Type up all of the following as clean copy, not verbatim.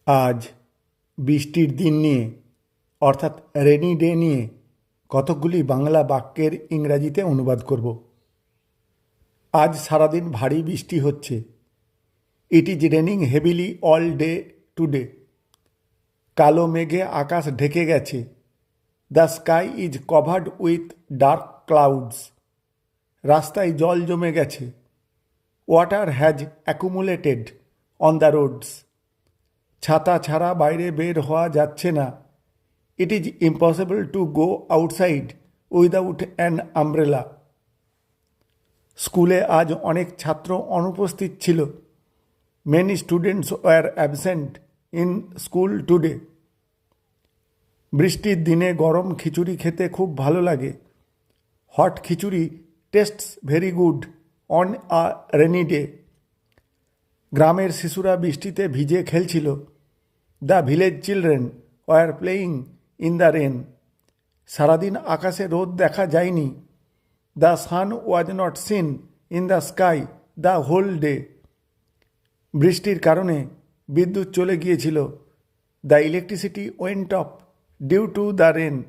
আজ বৃষ্টির দিন নিয়ে অর্থাৎ রেনি ডে নিয়ে কতকগুলি বাংলা বাক্যের ইংরাজিতে অনুবাদ করব। আজ সারাদিন ভারী বৃষ্টি হচ্ছে। It is raining heavily all day today. কালো মেঘে আকাশ ঢেকে গেছে। The sky is covered with dark clouds. রাস্তায় জল জমে গেছে। Water has accumulated on the roads. ছাতা ছাড়া বাইরে বের হওয়া যাচ্ছে না। It is impossible to go outside without an umbrella. স্কুলে আজ অনেক ছাত্র অনুপস্থিত ছিল। Many students were absent in school today. বৃষ্টির দিনে গরম খিচুড়ি খেতে খুব ভালো লাগে। Hot khichdi tastes very good on a rainy day. গ্রামের শিশুরা বৃষ্টিতে ভিজে খেলছিল। The village children were playing in the rain. সারাদিন আকাশে রোদ দেখা যায়নি। The sun was not seen in the sky the whole day. বৃষ্টির কারণে বিদ্যুৎ চলে গিয়েছিল। The electricity went off due to the rain.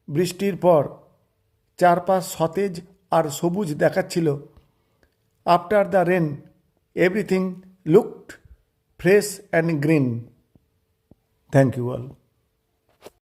বৃষ্টির পর চারপাশ সতেজ আর সবুজ দেখাচ্ছিল। After the rain everything looked fresh and green. Thank you all.